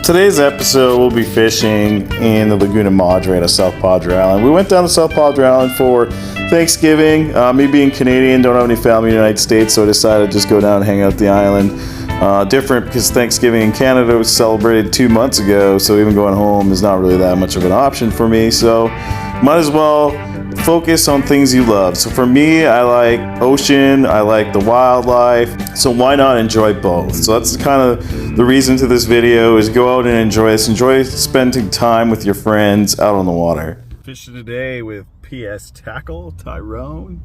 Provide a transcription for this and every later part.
Today's episode we'll be fishing in the Laguna Madre at South Padre Island. We went down to South Padre Island for Thanksgiving. Me being Canadian, don't have any family in the United States, so I decided to just go down and hang out at the island. Different because Thanksgiving in Canada was celebrated 2 months ago, so even going home is not really that much of an option for me. So might as well focus on things you love. So for me, I like ocean, I like the wildlife, so why not enjoy both? So that's kind of the reason to this video, is go out and enjoy this. Enjoy spending time with your friends out on the water. Fishing today with PS Tackle, Tyrone.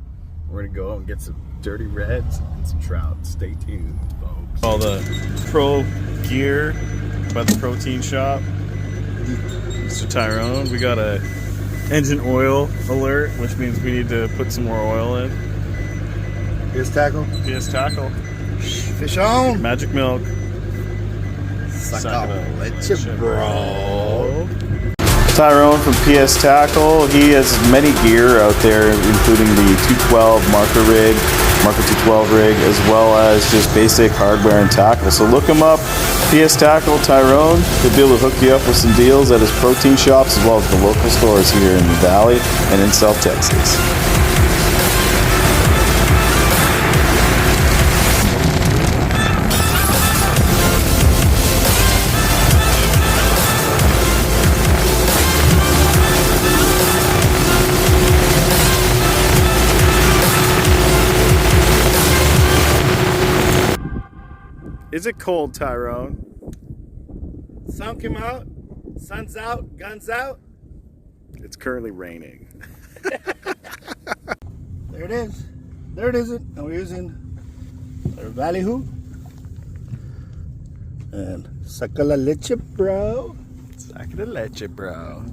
We're gonna go out and get some dirty reds and some trout. Stay tuned, folks. All the pro gear by the protein shop. Mr. Tyrone, we got a engine oil alert, which means we need to put some more oil in. PS Tackle. PS Tackle. Fish on. Magic milk. Leche, bro. Tyrone from PS Tackle. He has many gear out there, including the 212 marker 212 rig, as well as just basic hardware and tackle. So look him up, PS Tackle, Tyrone. He'll be able to hook you up with some deals at his protein shops, as well as the local stores here in the Valley and in South Texas. Is it cold, Tyrone? Sun came out, sun's out, guns out. It's currently raining. There it is. There it is. And we're using our Valley hoop. And saca la leche, bro. Saca la leche, bro.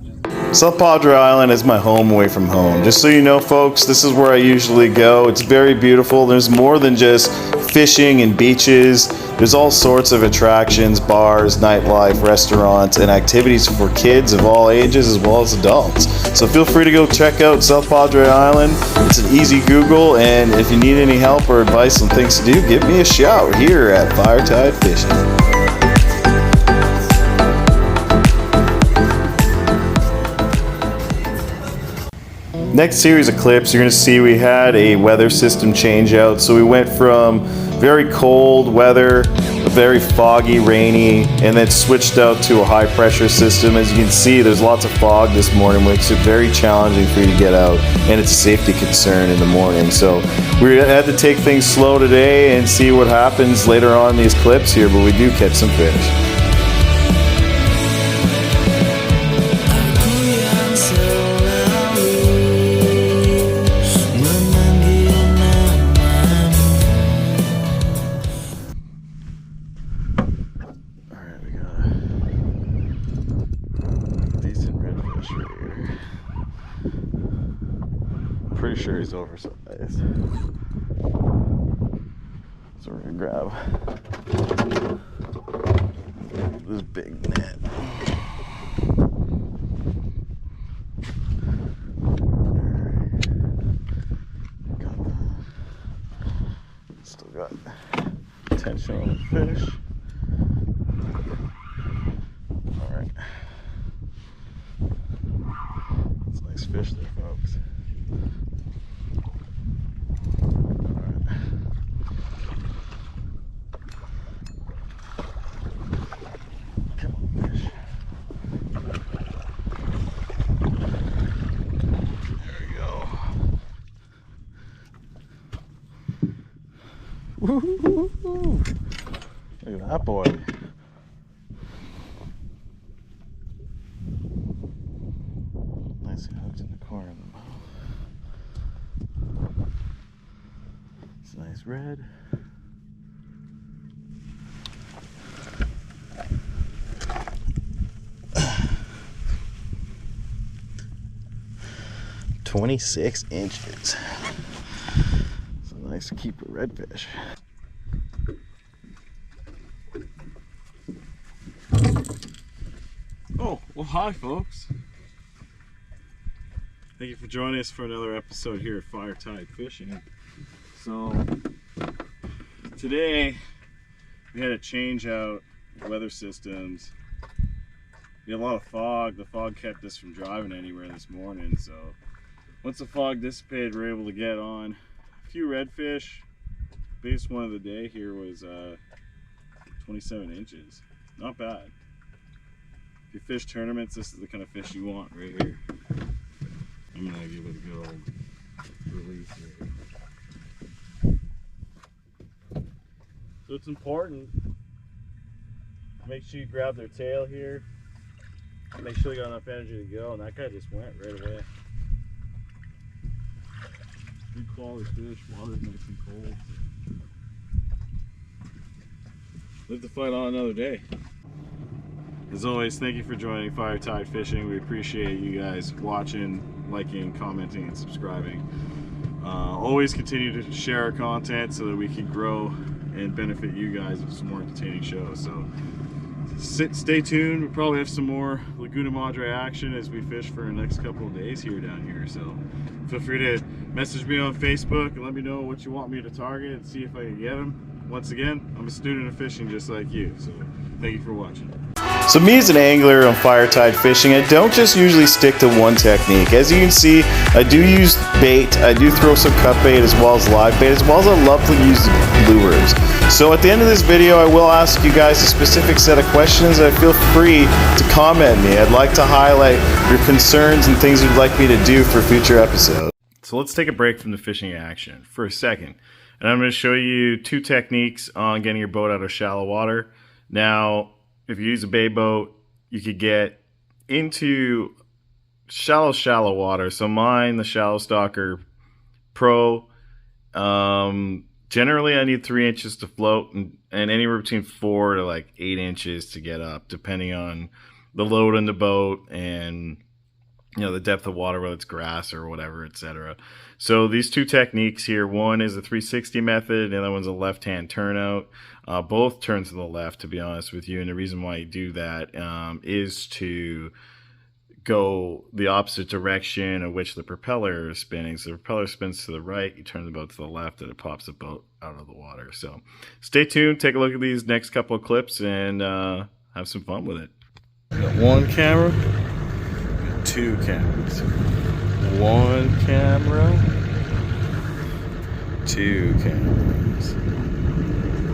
South Padre Island is my home away from home. Just so you know, folks, this is where I usually go. It's very beautiful. There's more than just fishing and beaches. There's all sorts of attractions, bars, nightlife, restaurants, and activities for kids of all ages as well as adults. So feel free to go check out South Padre Island. It's an easy Google, and if you need any help or advice on things to do, give me a shout here at Firetide Fishing. Next series of clips, you're going to see we had a weather system change out. So we went from very cold weather, very foggy, rainy, and then switched out to a high pressure system. As you can see, there's lots of fog this morning, which makes it very challenging for you to get out, and it's a safety concern in the morning. So we had to take things slow today and see what happens later on in these clips here, but we do catch some fish. Pretty sure he's oversized. So we're gonna grab this big net. Got that. Still got tension on the fish. Alright. That's a nice fish there, folks. Woo-hoo-hoo-hoo. Look at that boy. Nicely hooked in the corner of the mouth. It's a nice red. $26 Nice to keep a redfish. Oh, well, hi folks. Thank you for joining us for another episode here at Firetide Fishing. So today we had to change out weather systems We had a lot of fog. The fog kept us from driving anywhere this morning, so once the fog dissipated, we were able to get on a few redfish. Biggest one of the day here was 27 inches. Not bad. If you fish tournaments, this is the kind of fish you want right here. I'm gonna give it a good old release here. So it's important. Make sure you grab their tail here. Make sure they got enough energy to go, and that guy just went right away. Good quality fish, water's nice and cold. Live to fight on another day. As always, thank you for joining Fire Tide Fishing. We appreciate you guys watching, liking, commenting, and subscribing. Always continue to share our content so that we can grow and benefit you guys with some more entertaining shows. So stay tuned. We'll probably have some more Laguna Madre action as we fish for the next couple of days here down here. So feel free to message me on Facebook and let me know what you want me to target and see if I can get them. Once again, I'm a student of fishing just like you. So thank you for watching. So me as an angler on Fire Tide Fishing, I don't just usually stick to one technique. As you can see, I do use bait, I do throw some cut bait as well as live bait, as well as I love to use lures. So at the end of this video, I will ask you guys a specific set of questions. I feel free to comment me. I'd like to highlight your concerns and things you'd like me to do for future episodes. So let's take a break from the fishing action for a second. And I'm going to show you two techniques on getting your boat out of shallow water. Now, if you use a bay boat, you could get into shallow water. So mine, the Shallow Stalker Pro, generally I need 3 inches to float and anywhere between 4 to like 8 inches to get up, depending on the load in the boat and the depth of water, whether it's grass or whatever, etc. So these two techniques here, one is a 360 method, and the other one's a left-hand turnout. Both turn to the left, to be honest with you, and the reason why you do that is to go the opposite direction of which the propeller is spinning. So the propeller spins to the right, you turn the boat to the left, and it pops the boat out of the water. So stay tuned, take a look at these next couple of clips, and have some fun with it. Got one camera. 2 cameras. 1 camera. 2 cameras.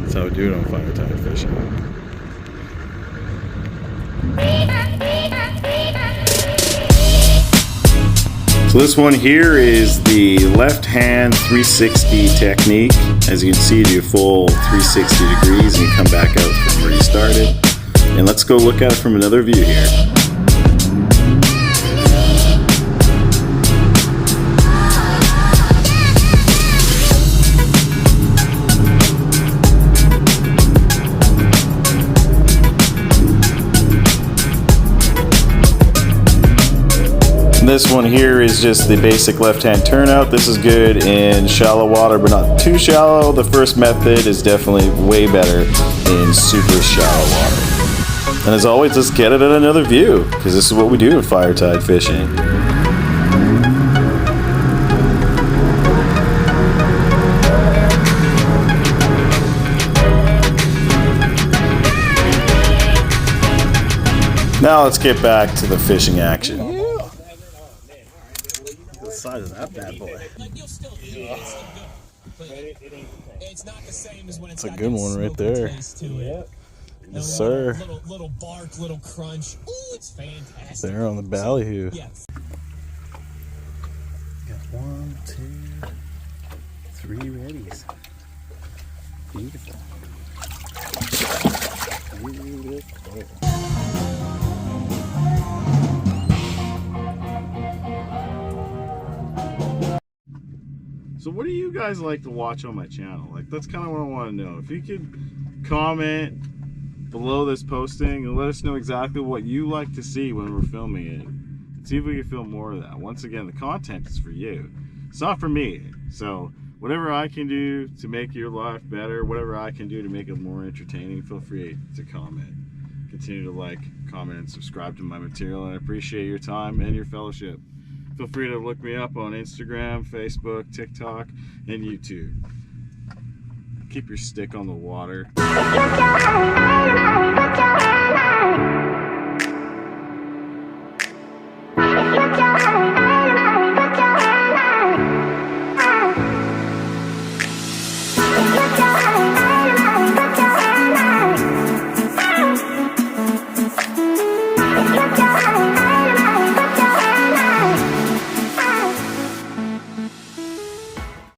That's how we do it on Fire Tide Fishing. So this one here is the left hand 360 technique. As you can see, you do a full 360 degrees and you come back out from where you started. And let's go look at it from another view here. This one here is just the basic left-hand turnout. This is good in shallow water, but not too shallow. The first method is definitely way better in super shallow water. And as always, let's get it at another view, because this is what we do at Fire Tide Fishing. Now let's get back to the fishing action. Size of that bad boy. It's a good one right there. Yes, sir. Little bark, little crunch. Ooh, it's fantastic. There on the ballyhoo. Yeah. Got 1, 2, 3 reddies. Beautiful. Beautiful. So what do you guys like to watch on my channel? Like, that's kind of what I want to know. If you could comment below this posting and let us know exactly what you like to see when we're filming it. And see if we can film more of that. Once again, the content is for you. It's not for me. So whatever I can do to make your life better, whatever I can do to make it more entertaining, feel free to comment. Continue to like, comment, and subscribe to my material. And I appreciate your time and your fellowship. Feel free to look me up on Instagram, Facebook, TikTok, and YouTube. Keep your stick on the water.